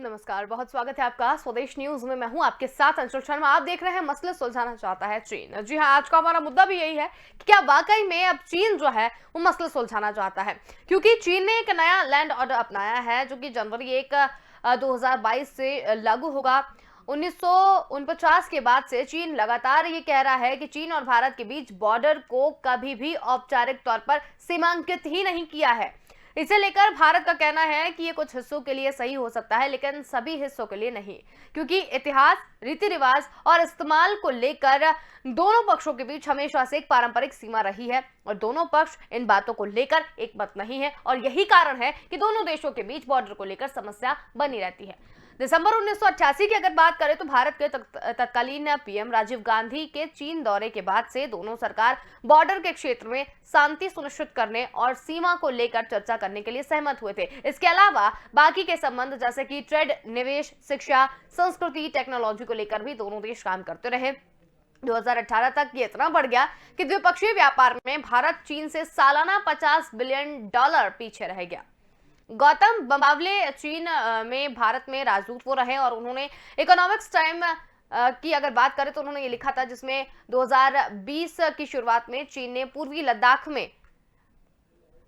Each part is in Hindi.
नमस्कार, बहुत स्वागत है आपका स्वदेश न्यूज में। मैं हूं आपके साथ अंशुल शर्मा। आप देख रहे हैं मसले सुलझाना चाहता है चीन। जी हां, आज का हमारा मुद्दा भी यही है कि क्या वाकई में अब चीन जो है वो मसले सुलझाना चाहता है, क्योंकि चीन ने एक नया लैंड ऑर्डर अपनाया है जो कि जनवरी 1 2022 से लागू होगा। 1949 के बाद से चीन लगातार ये कह रहा है कि चीन और भारत के बीच बॉर्डर को कभी भी औपचारिक तौर पर सीमांकित ही नहीं किया है। इसे लेकर भारत का कहना है कि ये कुछ हिस्सों के लिए सही हो सकता है, लेकिन सभी हिस्सों के लिए नहीं, क्योंकि इतिहास, रीति रिवाज और इस्तेमाल को लेकर दोनों पक्षों के बीच हमेशा से एक पारंपरिक सीमा रही है और दोनों पक्ष इन बातों को लेकर एक मत नहीं है। और यही कारण है कि दोनों देशों के बीच बॉर्डर को लेकर समस्या बनी रहती है। दिसंबर 1988 की अगर बात करें तो भारत के तत्कालीन पीएम राजीव गांधी के चीन दौरे के बाद से दोनों सरकार बॉर्डर के क्षेत्र में शांति सुनिश्चित करने और सीमा को लेकर चर्चा करने के लिए सहमत हुए थे। इसके अलावा बाकी के संबंध जैसे कि ट्रेड, निवेश, शिक्षा, संस्कृति, टेक्नोलॉजी को लेकर भी दोनों देश काम करते रहे। 2018 तक ये इतना बढ़ गया कि द्विपक्षीय व्यापार में भारत चीन से सालाना $50 बिलियन पीछे रह गया। गौतम बंबावले चीन में भारत में राजदूत वो रहे और उन्होंने इकोनॉमिक्स टाइम की अगर बात करें तो उन्होंने ये लिखा था, जिसमें 2020 की शुरुआत में चीन ने पूर्वी लद्दाख में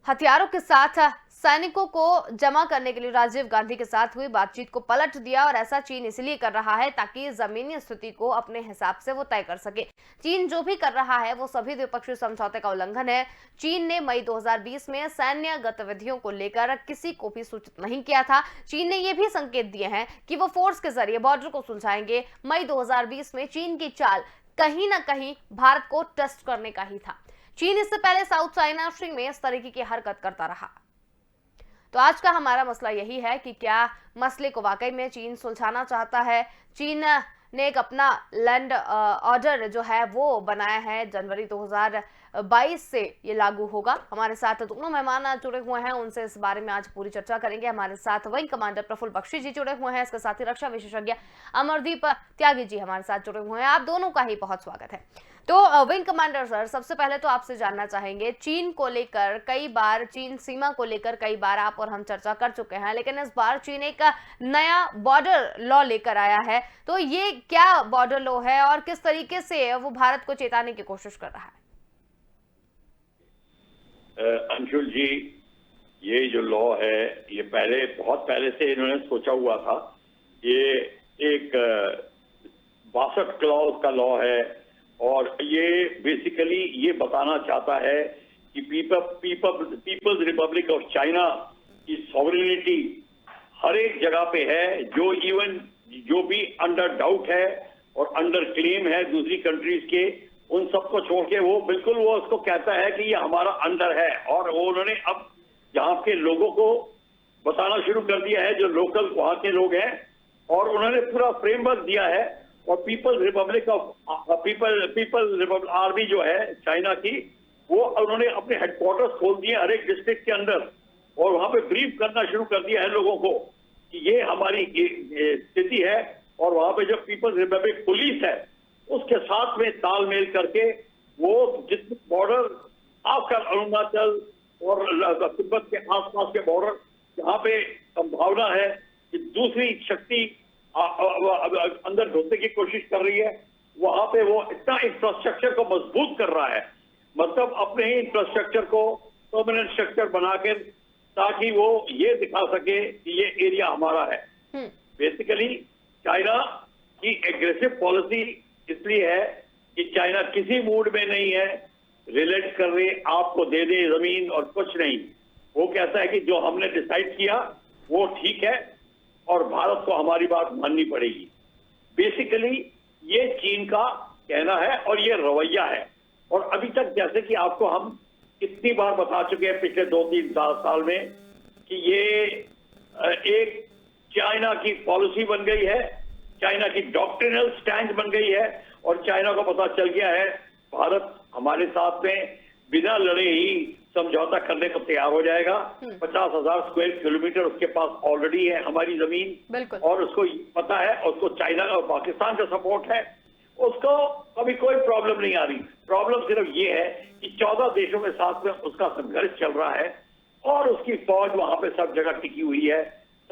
हथियारों के साथ सैनिकों को जमा करने के लिए राजीव गांधी के साथ हुई बातचीत को पलट दिया और ऐसा चीन इसलिए कर रहा है ताकि जमीनी स्थिति को अपने हिसाब से वो तय कर सके। चीन जो भी कर रहा है वो सभी द्विपक्षीय समझौते का उल्लंघन है। चीन ने मई 2020 में सैन्य गतिविधियों को लेकर किसी को भी सूचित नहीं किया था। चीन ने ये भी संकेत दिए हैं कि वो फोर्स के जरिए बॉर्डर को सुलझाएंगे। मई 2020 में चीन की चाल कहीं ना कहीं भारत को टेस्ट करने का ही था। चीन इससे पहले साउथ चाइना सी में इस तरीके की हरकत करता रहा। तो आज का हमारा मसला यही है कि क्या मसले को वाकई में चीन सुलझाना चाहता है। चीन ने एक अपना लैंड ऑर्डर जो है वो बनाया है, जनवरी 2022 से ये लागू होगा। हमारे साथ दोनों मेहमान जुड़े हुए हैं, उनसे इस बारे में आज पूरी चर्चा करेंगे। हमारे साथ विंग कमांडर प्रफुल्ल बख्शी जी जुड़े हुए हैं, इसके साथ ही रक्षा विशेषज्ञ अमरदीप त्यागी जी हमारे साथ जुड़े हुए हैं। आप दोनों का ही बहुत स्वागत है। तो विंग कमांडर सर, सबसे पहले तो आपसे जानना चाहेंगे, चीन को लेकर कई बार, चीन सीमा को लेकर कई बार आप और हम चर्चा कर चुके हैं, लेकिन इस बार चीन एक नया बॉर्डर लॉ लेकर आया है। तो ये क्या बॉर्डर लॉ है और किस तरीके से वो भारत को चेताने की कोशिश कर रहा है? अंशुल जी, ये जो लॉ है ये पहले, बहुत पहले से इन्होंने सोचा हुआ था। ये एक 62 क्लॉज का लॉ है और ये बेसिकली ये बताना चाहता है कि पीपल्स रिपब्लिक ऑफ चाइना की सॉवरेनिटी हर एक जगह पे है, जो भी अंडर डाउट है और अंडर क्लेम है दूसरी कंट्रीज के, उन सबको छोड़ के वो बिल्कुल वो उसको कहता है कि ये हमारा अंडर है। और वो उन्होंने अब यहाँ के लोगों को बताना शुरू कर दिया है, जो लोकल वहाँ के लोग हैं, और उन्होंने पूरा फ्रेमवर्क दिया है। और पीपल रिपब्लिक आर्मी जो है चाइना की, वो उन्होंने अपने हेडक्वार्टर्स खोल दिए हर एक डिस्ट्रिक्ट के अंदर और वहां पे ब्रीफ करना शुरू कर दिया है लोगों को कि ये हमारी स्थिति है। और वहां पे जो पीपल्स रिपब्लिक पुलिस है उसके साथ में तालमेल करके वो जितने बॉर्डर खासकर अरुणाचल और तिब्बत के आसपास के बॉर्डर जहाँ पे संभावना है कि दूसरी शक्ति अंदर घुसने की कोशिश कर रही है, वहां पे वो इतना इंफ्रास्ट्रक्चर को मजबूत कर रहा है, मतलब अपने ही इंफ्रास्ट्रक्चर को परमानेंट स्ट्रक्चर बनाकर, ताकि वो ये दिखा सके कि ये एरिया हमारा है। बेसिकली चाइना की एग्रेसिव पॉलिसी इसलिए है कि चाइना किसी मूड में नहीं है रिलेट कर रहे आपको दे दे जमीन और कुछ नहीं। वो कहता है कि जो हमने डिसाइड किया वो ठीक है और भारत को हमारी बात माननी पड़ेगी। बेसिकली ये चीन का कहना है और ये रवैया है। और अभी तक जैसे कि आपको हम कितनी बार बता चुके हैं पिछले 2-3 साल में कि ये एक चाइना की पॉलिसी बन गई है, चाइना की डॉक्ट्रिनल स्टैंड बन गई है और चाइना को पता चल गया है भारत हमारे साथ में बिना लड़े ही समझौता करने को तैयार हो जाएगा। 50,000 स्क्वायर किलोमीटर उसके पास ऑलरेडी है हमारी जमीन, और उसको पता है, उसको चाइना और पाकिस्तान का सपोर्ट है, उसको अभी कोई प्रॉब्लम नहीं आ रही। प्रॉब्लम सिर्फ ये है कि 14 देशों के साथ में उसका संघर्ष चल रहा है और उसकी फौज वहां पे सब जगह टिकी हुई है।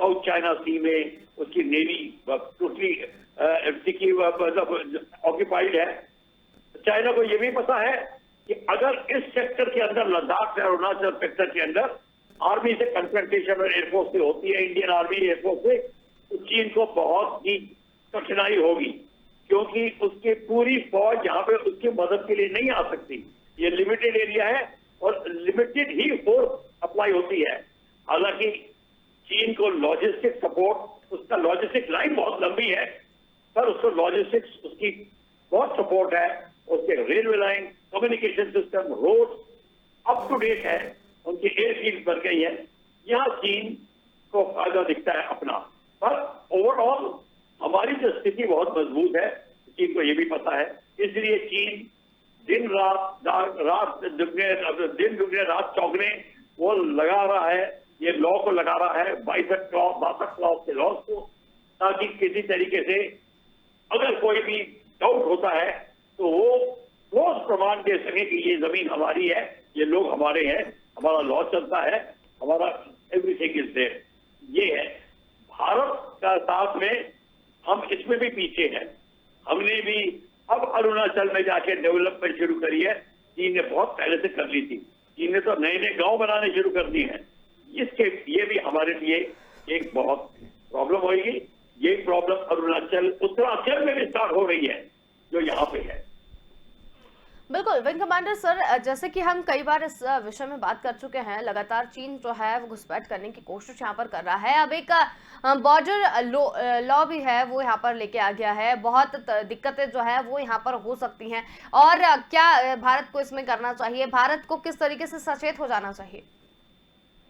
साउथ चाइना सी में उसकी नेवी टोटली मतलब ऑक्यूपाइड है। चाइना को ये भी पता है कि अगर इस सेक्टर के अंदर, लद्दाख से अरुणाचल सेक्टर के अंदर आर्मी से कंफ्रंटेशन और एयरफोर्स से होती है, इंडियन आर्मी एयरफोर्स से, तो चीन को बहुत ही कठिनाई होगी, क्योंकि उसकी पूरी फौज यहाँ पे उसकी मदद के लिए नहीं आ सकती। ये लिमिटेड एरिया है और लिमिटेड ही फोर्स अप्लाई होती है। हालांकि चीन को लॉजिस्टिक सपोर्ट, उसका लॉजिस्टिक लाइन बहुत लंबी है, पर उसको लॉजिस्टिक्स उसकी बहुत सपोर्ट है। उसके railway line, communication system, road up to date है, उनकी एयरफील्ड बन गई है। यहाँ चीन को फायदा दिखता है अपना, पर ओवरऑल हमारी जो स्थिति बहुत मजबूत है, चीन को ये भी पता है। इसलिए चीन दिन दुगने रात चौगने वो लगा रहा है, ये लॉ को लगा रहा है, 62 क्लॉज के लॉज को, ताकि किसी तरीके से अगर कोई भी डाउट होता है तो वो ठोस प्रमाण दे सके कि ये जमीन हमारी है, ये लोग हमारे हैं, हमारा लॉ चलता है, हमारा एवरीथिंग इज देयर। ये है भारत का साथ में, हम इसमें भी पीछे हैं। हमने भी अब अरुणाचल में जाके डेवलपमेंट शुरू करी है, चीन ने बहुत पहले से कर ली थी। चीन ने तो नए नए गांव बनाने शुरू कर दिए हैं। ये भी हमारे लिए एक बहुत प्रॉब्लम होगी। ये प्रॉब्लम अरुणाचल, उत्तराखंड में भी स्टार्ट हो रही है, जो यहाँ पे है। बिल्कुल विंग कमांडर सर, जैसे कि हम कई बार इस विषय में बात कर चुके हैं, लगातार चीन जो है वो घुसपैठ करने की कोशिश यहाँ पर कर रहा है। अब एक बॉर्डर लॉ भी है वो यहाँ पर लेके आ गया है। बहुत दिक्कतें जो है वो यहाँ पर हो सकती हैं, और क्या भारत को इसमें करना चाहिए? भारत को किस तरीके से सचेत हो जाना चाहिए?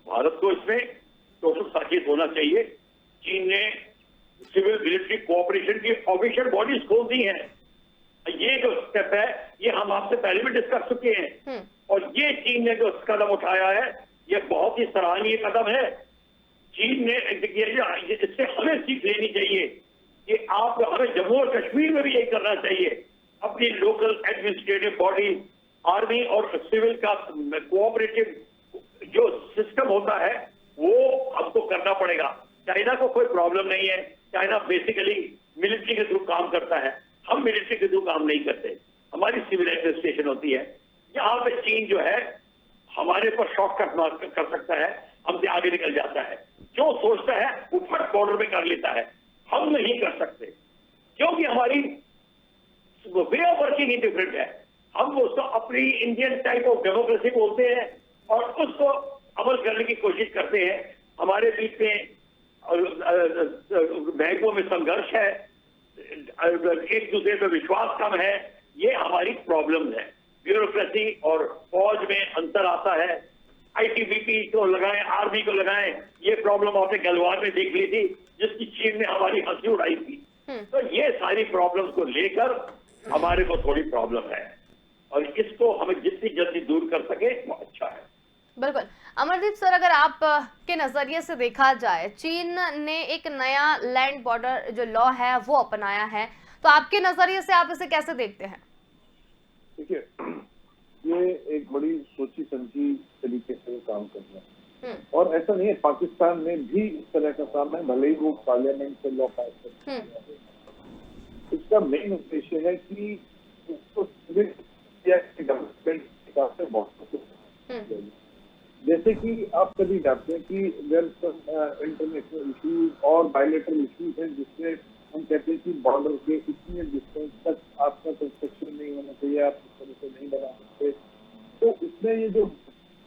भारत को इसमें टोटल सचेत होना चाहिए। चीन ने सिविल मिलिट्री कोऑपरेशन की ऑफिशियल बॉडीज खोल दी हैं। ये जो स्टेप है ये हम आपसे पहले भी डिस्कस चुके हैं, और ये चीन ने जो कदम उठाया है ये बहुत ही सराहनीय कदम है। चीन ने इससे हमें सीख लेनी चाहिए कि आप, हमें जम्मू और कश्मीर में भी यही करना चाहिए। अपनी लोकल एडमिनिस्ट्रेटिव बॉडी, आर्मी और सिविल का कोऑपरेटिव जो सिस्टम होता है वो हमको करना पड़ेगा। चाइना को कोई प्रॉब्लम नहीं है, चाइना बेसिकली मिलिट्री के थ्रू काम करता है, हम मिलिट्री के थ्रू काम नहीं करते, हमारी सिविल एडमिनिस्ट्रेशन होती है। यहाँ पे चीन जो है हमारे पर शॉर्टकट कर सकता है, हमसे आगे निकल जाता है, जो सोचता है वो फट बॉर्डर में कर लेता है। हम नहीं कर सकते, क्योंकि हमारी way of working he different है। हम उसको अपनी इंडियन टाइप ऑफ डेमोक्रेसी बोलते हैं और उसको अमल करने की कोशिश करते हैं। हमारे बीच में बैंकों में संघर्ष है, एक दूसरे पर विश्वास कम है, ये हमारी प्रॉब्लम है। ब्यूरोक्रेसी और फौज में अंतर आता है। आईटीबीपी को लगाएं, आर्मी को लगाएं, ये प्रॉब्लम आपने गलवान में देख ली थी, जिसकी चीन ने हमारी हंसी उड़ाई थी। तो ये सारी प्रॉब्लम्स को लेकर हमारे को थोड़ी प्रॉब्लम है, और इसको हमें जितनी जल्दी दूर कर सके वो अच्छा है। बिल्कुल। अमरदीप सर, अगर आप के नजरिए से देखा जाए, चीन ने एक नया लैंड बॉर्डर जो लॉ है वो अपनाया है, तो आपके नजरिए से आप इसे कैसे देखते हैं? देखिए, ये एक बड़ी सोची समझी तरीके से काम कर रहा है, और ऐसा नहीं है, पाकिस्तान में भी इस तरह का काम है, भले ही वो पार्लियामेंट से लॉ पास करते हैं। इसका मेन उद्देश्य है कि उसको डेवलपमेंट से बहुत, जैसे कि आप कभी जानते हैं कि इंटरनेशनल इश्यूज और बायलैटरल इश्यूज हैं, जिससे हम कहते हैं कि बॉर्डर के इतने डिस्टेंस तक आपका कंस्ट्रक्शन नहीं होना चाहिए, आप इस तरह से नहीं बना सकते। तो उसने ये जो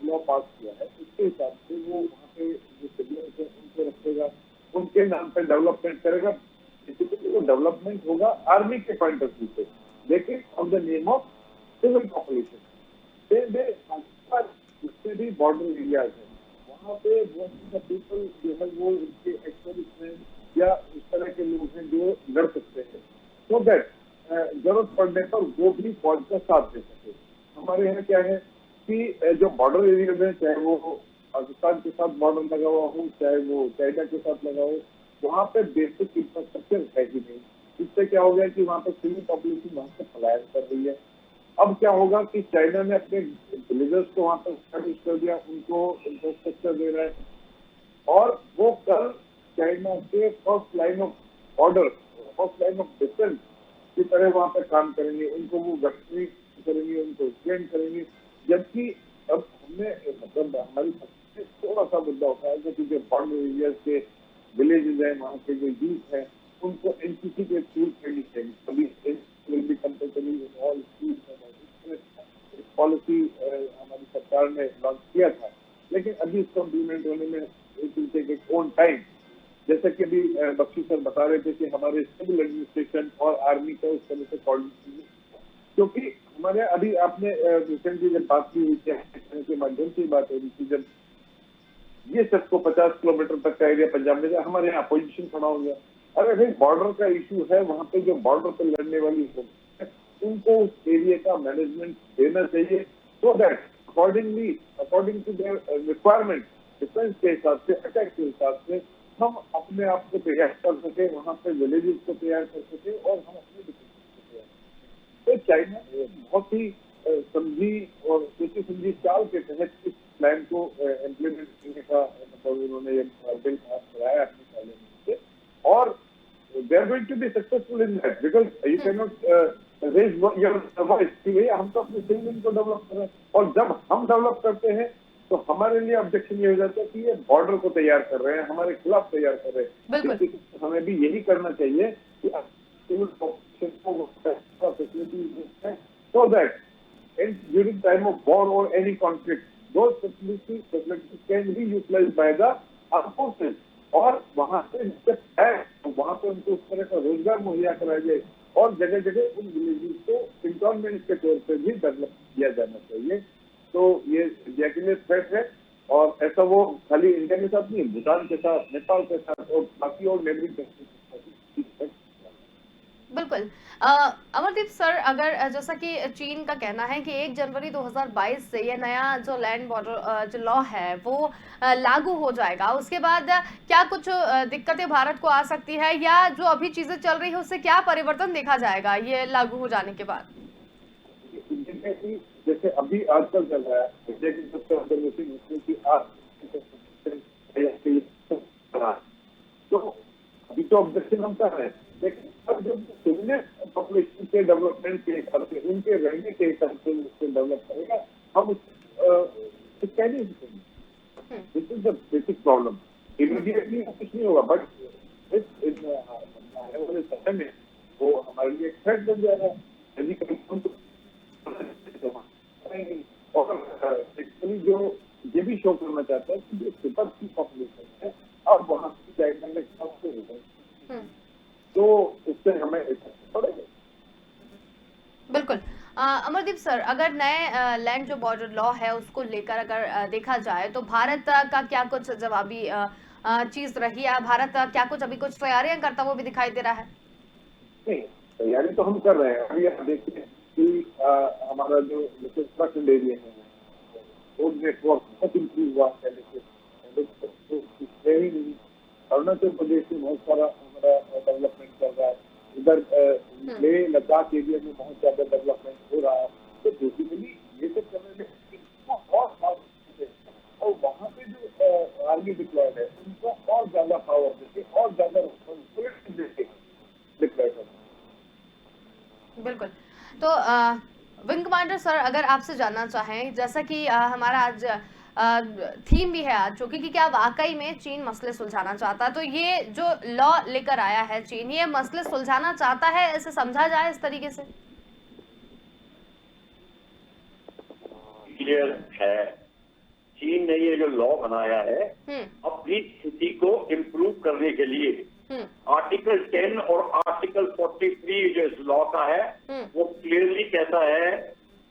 लॉ पास किया है, उसके हिसाब से वो वहाँ पे जो सिविलियंस है उनको रखेगा, उनके नाम पे डेवलपमेंट करेगा। बेसिकली वो डेवलपमेंट होगा आर्मी के पॉइंट ऑफ व्यू से, लेकिन on the name of civil population. उससे भी बॉर्डर एरियाज है, वहाँ पे पीपल जो है वो उनके एक्सर्विसमैन या इस तरह के लोग हैं जो लड़ सकते हैं, सो दैट जरूरत पड़ने पर वो भी फौज का साथ दे सके। हमारे यहाँ क्या है कि जो बॉर्डर एरिया में, चाहे वो पाकिस्तान के साथ बॉर्डर लगा हुआ हो, चाहे वो चाइना के साथ लगा हो, वहाँ पे बेसिक इंफ्रास्ट्रक्चर है ही नहीं। इससे क्या हो गया कि वहाँ पे सिविल पॉपुलेशन वहाँ से पलायन कर रही है। अब क्या होगा कि चाइना ने अपने विलेजर्स को वहां पर एस्टैब्लिश कर दिया, उनको इंफ्रास्ट्रक्चर दे रहा है, और वो कल चाइना के first line of order, first line of defence की तरह वहां पे काम करेंगे, उनको वो वैक्सीन करेंगे, उनको ट्रेन करेंगे। जबकि अब हमने मतलब हमारी थोड़ा सा मुद्दा होता है कि जो बॉर्डर एरियाज के विलेजेस है, वहाँ के जो यूथ है, उनको एनसीसी के थ्रू ट्रेनिंग चाहिए। अभी will be compulsory in all schools. Policy हमारी सरकार ने लॉन्च किया था, लेकिन अभी इसको इम्प्लीमेंट होने में it will take its own time. जैसा कि अभी बख्शी सर बता रहे थे कि हमारे सिविल एडमिनिस्ट्रेशन और आर्मी का उस तरह से कोऑर्डिनेशन, क्योंकि हमारे अभी आपने रिसेंटली जब बात की हुई थी के माध्यम से बात हो रही थी, जब ये सबको 50 किलोमीटर तक का एरिया पंजाब में, हमारे यहाँ अपोजिशन खड़ा हो गया। अरे भाई बॉर्डर का इशू है, वहाँ पे जो बॉर्डर पे लड़ने वाली लोग उनको उस एरिया का मैनेजमेंट देना चाहिए, so that according to their requirement, defence के हिसाब से, अटैक के हिसाब से हम अपने आप को तैयार कर सके, वहाँ पे विलेजेस को तैयार कर सके और हम अपने डिफेंस को तैयार कर सके। तो चाइना ने बहुत ही समझी और सोची समझी चाल के तहत इस प्लान को इम्प्लीमेंट करने का मतलब उन्होंने बिल पास कराया अपने पार्लियामेंट से, और they are going to be successful in that because you cannot raise your voice कि भैया हम तो अपने सिविलियन को डेवलप कर रहे हैं, और जब हम डेवलप करते हैं तो हमारे लिए ऑब्जेक्शन ये हो जाता है कि ये बॉर्डर को तैयार कर रहे हैं, हमारे खिलाफ तैयार कर रहे हैं। तो हमें भी यही करना चाहिए कि सिविल पॉपुलेशन को facilities so that during time of war or any conflict those facilities can be utilized by the armed forces, और वहाँ से जब है तो वहाँ पे उनको उस तरह का रोजगार मुहैया कराया जाए, और जगह जगह उन विलेजेस को इंटॉर्नमेंट के तौर पर भी डेवलप किया जाना चाहिए। तो ये इंडिया के लिए थ्रेट है, और ऐसा वो खाली इंडिया के साथ नहीं, भूटान के साथ, नेपाल के साथ और बाकी और नेबरिंग कंट्रीज के साथ। बिल्कुल। अमरदीप सर, अगर जैसा कि चीन का कहना है कि 1 जनवरी 2022 से ये नया जो लैंड बॉर्डर जो लॉ है वो लागू हो जाएगा, उसके बाद क्या कुछ दिक्कतें भारत को आ सकती है, या जो अभी चीजें चल रही है उससे क्या परिवर्तन देखा जाएगा ये लागू हो जाने के बाद? जैसे अभी आजकल चल रहा है, इंडिया की सबसे ऑब्जर्वेशन की तो अभी तो ऑब्जेक्शन हम कर रहे हैं, लेकिन अब जब सिविलियन पॉपुलेशन के डेवलपमेंट के हिसाब से, उनके रहने के हिसाब से उसको डेवलप करेगा, हम कह नहीं सकेंगे। This is the basic problem. Immediately कुछ नहीं होगा, बट आने वाले समय में वो हमारे लिए थ्रेट बन जाएगा। यदि और एक्चुअली जो ये भी शो करना चाहता है कि जो तिब्बत की पॉपुलेशन है अब वहाँ की डायनामिक सबसे होगा, तो उससे हमें पड़ेगा। बिल्कुल। अमरदीप सर, अगर नए लैंड जो बॉर्डर लॉ है उसको लेकर अगर देखा जाए तो भारत का क्या कुछ जवाबी चीज रही है? भारत क्या कुछ अभी कुछ तैयारियां करता हुआ भी दिखाई दे रहा है? नहीं, तैयारी तो हम कर रहे हैं। अभी आप देखिए कि हमारा जो उत्तराखंड एरिया है रोड नेटवर्क बहुत इम्प्रूव हुआ है, लेकिन अरुणाचल प्रदेश में बहुत सारा हमारा डेवलपमेंट कर रहा है, इधर लेह लद्दाख एरिया में बहुत ज्यादा डेवलपमेंट हो रहा है। तो बेसिकली ये सब करने में और वहाँ पे जो आर्मी डिप्लॉयड है उनको और ज्यादा पावर देके और ज्यादा रिस्पॉन्सिबिलिटी देके डिप्लॉय करना। बिल्कुल। तो विंग कमांडर सर, अगर आपसे जानना चाहें, जैसा कि हमारा आज थीम भी है आज जो कि क्या वाकई में चीन मसले सुलझाना चाहता है, तो ये जो लॉ लेकर आया है चीन, ये मसले सुलझाना चाहता है, ऐसे समझा जाए इस तरीके से? क्लियर है, चीन ने ये जो लॉ बनाया है अपनी स्थिति को इम्प्रूव करने के लिए आर्टिकल 10 और आर्टिकल 43 जो इस लॉ का है वो क्लियरली कहता है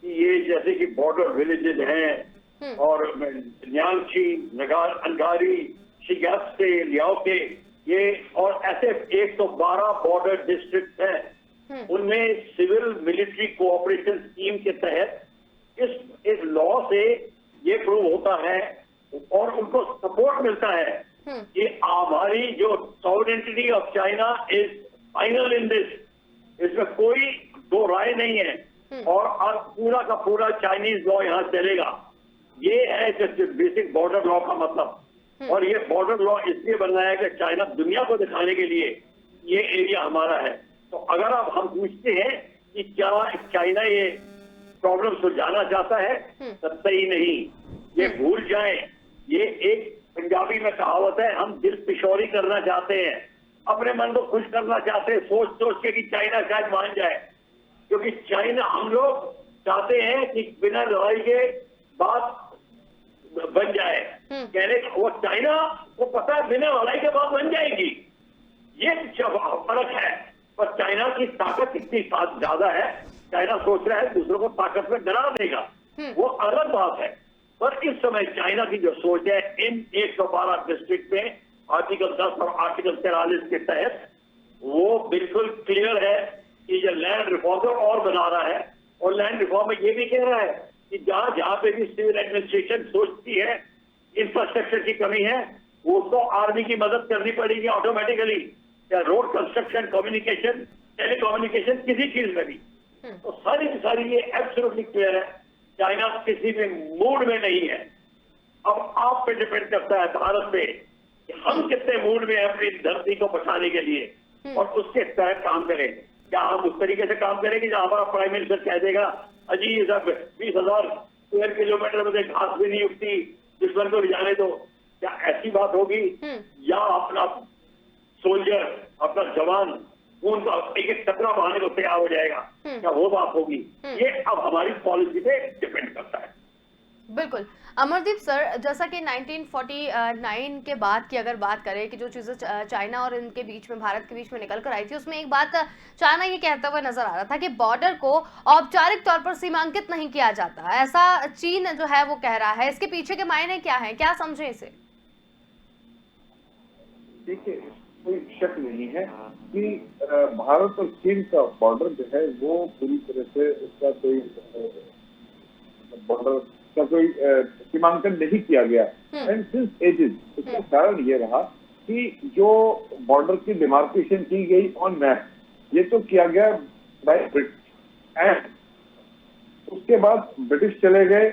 कि ये जैसे कि बॉर्डर विलेजेस हैं और न्यांगची, अंगारी, शिगात्से, लियाओके, ये और ऐसे 112 बॉर्डर डिस्ट्रिक्ट हैं, उनमें सिविल मिलिट्री कोऑपरेशन स्कीम के तहत इस लॉ से ये प्रूव होता है और उनको सपोर्ट मिलता है कि हमारी जो sovereignty of China is final in this, इसमें कोई दो राय नहीं है और अब पूरा का पूरा चाइनीज लॉ यहाँ चलेगा। ये है बेसिक बॉर्डर लॉ का मतलब। और ये बॉर्डर लॉ इसलिए बनाया है कि चाइना दुनिया को दिखाने के लिए ये एरिया हमारा है। तो अगर अब हम पूछते हैं कि क्या चाइना ये प्रॉब्लम सुलझाना चाहता है, तो सही नहीं। ये भूल जाएं, ये एक पंजाबी में कहावत है, हम दिल पिशौरी करना चाहते हैं, अपने मन को खुश करना चाहते हैं, सोच सोच के कि चाइना शायद मान जाए। क्योंकि चाइना, हम लोग चाहते हैं कि बिना लड़ाई के बात बन जाए। कहने वो चाइना को पता है बिना लड़ाई के बात बन जाएगी, ये फर्क है। पर चाइना की ताकत इतनी ज्यादा है, चाइना सोच रहा है दूसरों को ताकत में डरा देगा, वो अलग बात है। पर इस समय चाइना की जो सोच है, इन 112 डिस्ट्रिक्ट में आर्टिकल 10 और आर्टिकल 43 के तहत वो बिल्कुल क्लियर है कि ये लैंड रिफॉर्म और बना रहा है। और लैंड रिफॉर्म में ये भी कह रहा है कि जहां जहां पे भी सिविल एडमिनिस्ट्रेशन सोचती है इंफ्रास्ट्रक्चर की कमी है, वो उसको आर्मी की मदद करनी पड़ेगी ऑटोमेटिकली, या रोड कंस्ट्रक्शन, कम्युनिकेशन, टेलीकम्युनिकेशन, किसी चीज में भी। तो सारी की सारी ये एब्सोल्युटली क्लियर है, चाइना किसी भी मूड में नहीं है। अब आप पे डिपेंड करता है भारत पे कि हम कितने मूड में हैं अपनी धरती को बचाने के लिए और उसके तहत काम करें। क्या हम उस तरीके से काम करेंगे जहां हमारा प्राइम मिनिस्टर कह देगा अजी ये सब 20,000 स्क्वायर किलोमीटर में घास भी नहीं उगती, दुश्मन को ले जाने दो, क्या ऐसी बात होगी? या अपना सोल्जर, अपना जवान खून का एक एक टुकड़ा बहाने को तैयार हो जाएगा, क्या वो बात होगी? ये अब हमारी पॉलिसी पे डिपेंड करता है। बिल्कुल। अमरदीप सर, जैसा कि 1949 के बाद की अगर बात करें कि जो चीज़ें चाइना और इनके बीच में, भारत के बीच में निकल कर आई थी, उसमें एक बात चाइना ये कहता हुआ नजर आ रहा था कि बॉर्डर को औपचारिक तौर पर सीमांकित नहीं किया जाता, ऐसा चीन जो है वो कह रहा है। इसके पीछे के मायने क्या है, क्या समझे इसे? देखिए, कोई शक नहीं है कि भारत और चीन का बॉर्डर जो है वो पूरी तरह से उसका कोई बॉर्डर का कोई सीमांकन नहीं किया गया। एंड सिंस एजेस इसका कारण ये रहा कि जो बॉर्डर की डिमार्केशन की गई ऑन मैप, ये तो किया गया बाय ब्रिटिश, एंड उसके बाद ब्रिटिश चले गए,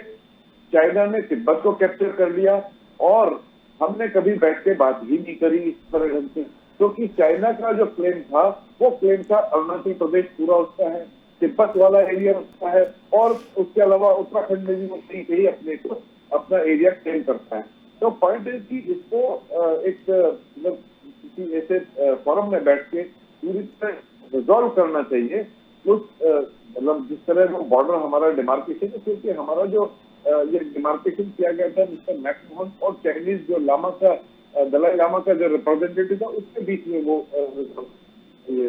चाइना ने तिब्बत को कैप्चर कर लिया और हमने कभी बैठ के बात ही नहीं करी इस तरह से। क्योंकि चाइना का जो क्लेम था वो क्लेम था अरुणाचल प्रदेश पूरा उसका है, तिब्बत वाला एरिया उसका है, और उसके अलावा उत्तराखंड में भी वो कहीं अपने को अपना एरिया क्लेम करता है। तो पॉइंट है कि इसको एक मतलब किसी ऐसे फोरम में बैठ के पूरी तरह रिजॉल्व करना चाहिए उस मतलब जिस तरह वो बॉर्डर हमारा डिमार्केशन है। क्योंकि हमारा जो ये डिमार्केशन किया गया था मिस्टर मैकमोहन और चाइनीज जो लामा का दलाई लामा का जो रिप्रेजेंटेटिव था उसके बीच में वो ये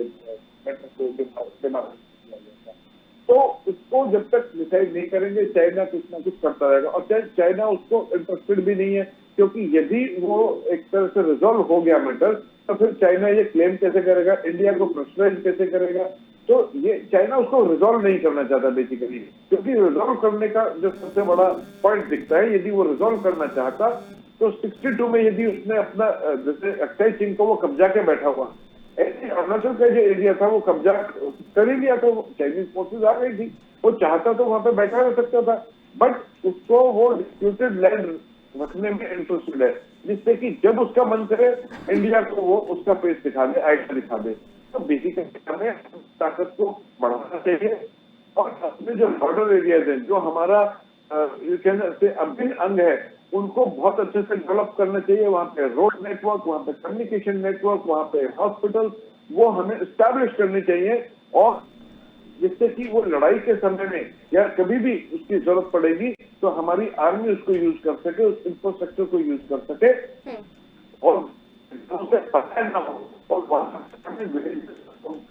मैटर को डिमार्केशन किया गया था। तो इसको जब तक डिसाइड नहीं करेंगे चाइना कुछ ना कुछ करता रहेगा, और चाइना उसको इंटरेस्टेड भी नहीं है। क्योंकि यदि वो एक तरह से रिजॉल्व हो गया मैटर, तो फिर चाइना ये क्लेम कैसे करेगा, इंडिया को प्रेशराइज कैसे करेगा? तो ये चाइना उसको रिजॉल्व नहीं करना चाहता बेसिकली। क्योंकि रिजॉल्व करने का जो सबसे बड़ा पॉइंट दिखता है, यदि वो रिजॉल्व करना चाहता तो 62 में यदि उसने अपना जैसे अक्साई चीन को वो कब्जा के बैठा हुआ, ऐसे अरुणाचल का जो एरिया था वो कब्जा कर ही लिया, तो चाइनीज फोर्सेज आ गई थी, वो चाहता तो वहां पे बैठा रह सकता था, बट उसको वो डिस्प्यूटेड लैंड रखने में इंटरेस्टेड है, जिससे कि जब उसका मन करे इंडिया को वो उसका पेश दिखा दे, आइडिया दिखा दे। तो बेसिकली हमें ताकत को बढ़ाना चाहिए और अपने जो बॉर्डर एरियाज हैं, जो हमारा अभिन्न अंग है, उनको बहुत अच्छे से डेवलप करना चाहिए। वहाँ पे रोड नेटवर्क, वहाँ पे कम्युनिकेशन नेटवर्क, वहाँ पे हॉस्पिटल, वो हमें एस्टैब्लिश करने चाहिए, और जिससे कि वो लड़ाई के समय में या कभी भी उसकी जरूरत पड़ेगी तो हमारी आर्मी उसको यूज कर सके, उस इंफ्रास्ट्रक्चर को यूज कर सके, और उसे पता न हो। और वहाँ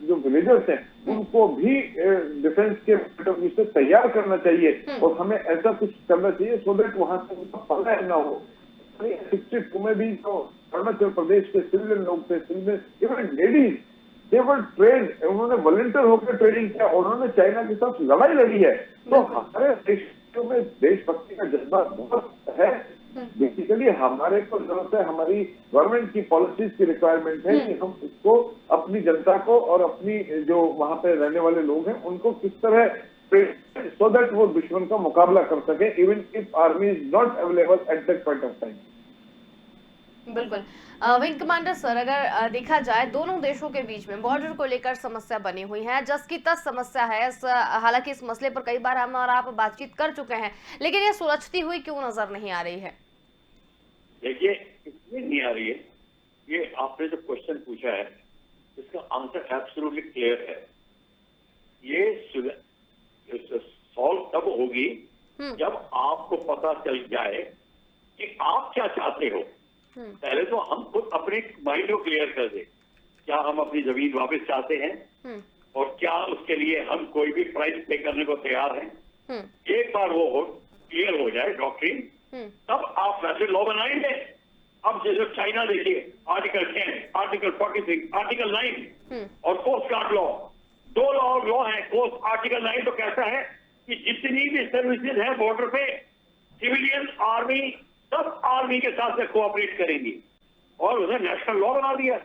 जो विलेजर्स हैं उनको भी डिफेंस के पॉइंट से तैयार करना चाहिए, और हमें ऐसा कुछ करना चाहिए सो दैट वहां से उनका पता न हो। 62 में भी जो अरुणाचल प्रदेश के सिविलियन लोग थे, इवन लेडीज, दे वर ट्रेन, उन्होंने वॉलंटियर होकर ट्रेनिंग किया, उन्होंने चाइना के साथ लड़ाई लड़ी है। तो हमारे देशों में देशभक्ति का जज्बा बहुत है। बेसिकली हमारे को जरूरत है, हमारी गवर्नमेंट की पॉलिसीज की रिक्वायरमेंट है कि हम इसको अपनी जनता को और अपनी जो वहां पे रहने वाले लोग हैं उनको किस तरह सो दैट वो दुश्मन का मुकाबला कर सके, even if army is not available at that point of time. बिल्कुल। विंग कमांडर सर, अगर देखा जाए दोनों देशों के बीच में बॉर्डर को लेकर समस्या बनी हुई है, जस की तस समस्या है। हालांकि इस मसले पर कई बार हम और आप बातचीत कर चुके हैं, लेकिन ये सुलझती हुई क्यों नजर नहीं आ रही है? देखिए, इसलिए नहीं आ रही है, ये आपने जो क्वेश्चन पूछा है इसका आंसर एब्सोल्युटली क्लियर है। ये सॉल्व तब होगी जब आपको पता चल जाए कि आप क्या चाहते हो। पहले तो हम खुद अपने माइंड को क्लियर कर दे, क्या हम अपनी जमीन वापस चाहते हैं और क्या उसके लिए हम कोई भी प्राइस पे करने को तैयार हैं। एक बार वो क्लियर हो जाए डॉक्ट्रिन, तब आप वैसे लॉ बनाएंगे। अब जैसे चाइना देखिए, आर्टिकल 10, आर्टिकल 46, आर्टिकल 9 और कोस्ट गार्ड लॉ, दो लॉ है। कोस्ट आर्टिकल 9 तो कहता है कि जितनी भी सर्विसेज है बॉर्डर पे, सिविलियन, आर्मी, सब आर्मी के साथ में कोऑपरेट करेंगी, और उन्हें नेशनल लॉ बना दिया।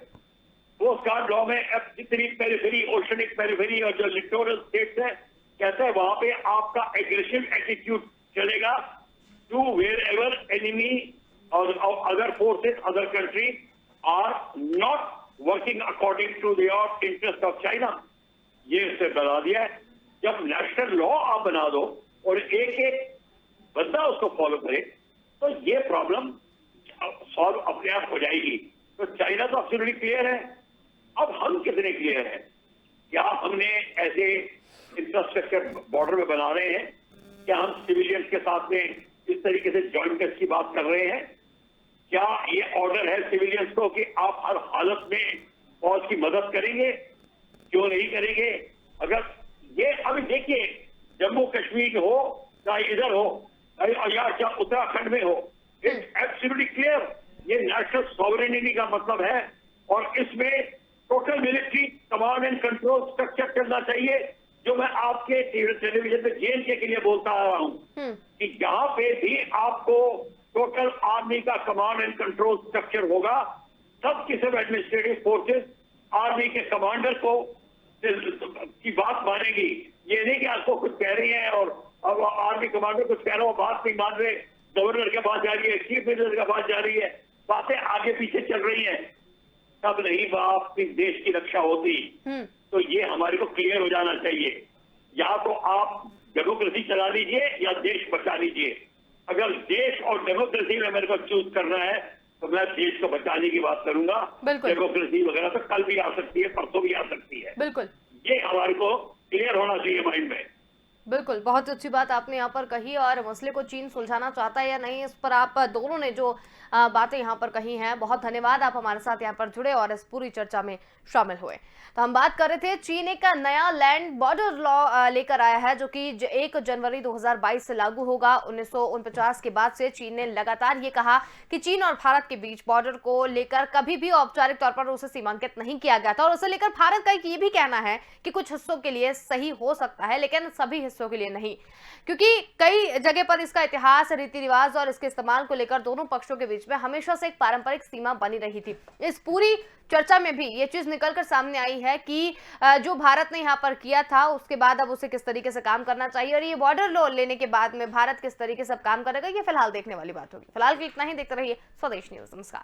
कोस्ट गार्ड लॉ में अब जितनी पेरिफेरी, ओशनिक पेरिफेरी और जो लिटोरल स्टेट्स है, कहते हैं वहां पे आपका एग्रेसिव एटीट्यूड चलेगा टू वेयर एवर एनिमी और other forces, other country are not working according to the interest of China. ये इससे बता दिया है। जब नेशनल लॉ आप बना दो और एक एक बंदा उसको फॉलो करे, तो ये प्रॉब्लम सॉल्व अपने आप हो जाएगी। तो चाइना तो एब्सोल्युटली क्लियर है। अब हम कितने क्लियर हैं? क्या हमने ऐसे इंफ्रास्ट्रक्चर बॉर्डर में बना रहे हैं? क्या हम सिविलियंस के साथ में इस तरीके से जॉइंट टेस्ट की बात कर रहे हैं? क्या ये ऑर्डर है सिविलियंस को कि आप हर हालत में फौज की मदद करेंगे? क्यों नहीं करेंगे? अगर ये अभी देखिए, जम्मू कश्मीर हो चाहे इधर हो या चाहे उत्तराखंड में हो, इट्स एब्सोल्युटली क्लियर। ये नेशनल सॉवरेनिटी का मतलब है, और इसमें total military command and control structure चलना चाहिए, जो मैं आपके टेलीविजन पे JNK के लिए बोलता आ रहा हूं कि यहाँ पे भी आपको टोटल आर्मी का कमांड एंड कंट्रोल स्ट्रक्चर होगा। सब की सब एडमिनिस्ट्रेटिव फोर्सेस आर्मी के कमांडर को की बात मानेगी। ये नहीं कि आपको कुछ कह रही है और अब आर्मी कमांडर कुछ कह रहा हो, बात नहीं मान रहे, गवर्नर के पास जा रही है, चीफ मिनिस्टर के पास जा रही है, बातें आगे पीछे चल रही हैं, तब नहीं बाप देश की रक्षा होती। तो ये हमारे को क्लियर हो जाना चाहिए। या तो आप डेमोक्रेसी चला लीजिए या देश बचा लीजिए। अगर देश और डेमोक्रेसी में मेरे को चूज करना है तो मैं देश को बचाने की बात करूंगा। डेमोक्रेसी वगैरह तो कल भी आ सकती है, परसों भी आ सकती है। बिल्कुल, ये हमारे को क्लियर होना चाहिए माइंड में। बिल्कुल, बहुत अच्छी बात आपने यहाँ पर कही। और मसले को चीन सुलझाना चाहता है या नहीं, इस पर आप दोनों ने जो बातें यहाँ पर कही हैं, बहुत धन्यवाद। आप हमारे साथ यहाँ पर जुड़े और इस पूरी चर्चा में शामिल हुए। तो हम बात कर रहे थे, चीन एक नया लैंड बॉर्डर लॉ लेकर आया है, जो कि 1 जनवरी 2022 से लागू होगा। 1949 के बाद से चीन ने लगातार ये कहा कि चीन और भारत के बीच बॉर्डर को लेकर कभी भी औपचारिक तौर पर उसे सीमांकित नहीं किया गया था, और उसे लेकर भारत का ये भी कहना है कि कुछ हिस्सों के लिए सही हो सकता है, लेकिन सभी हिस्सों के लिए नहीं, क्योंकि कई जगह पर इसका इतिहास, रीति रिवाज और इसके इस्तेमाल को लेकर दोनों पक्षों के बीच में हमेशा से एक पारंपरिक सीमा बनी रही थी। इस पूरी चर्चा में भी ये चीज निकलकर सामने आई है कि जो भारत ने यहाँ पर किया था, उसके बाद अब उसे किस तरीके से काम करना चाहिए, और ये बॉर्डर लॉ लेने के बाद में भारत किस तरीके से काम करेगा, ये फिलहाल देखने वाली बात होगी। फिलहाल के इतना ही। देखते रहिए स्वदेश न्यूज। नमस्कार।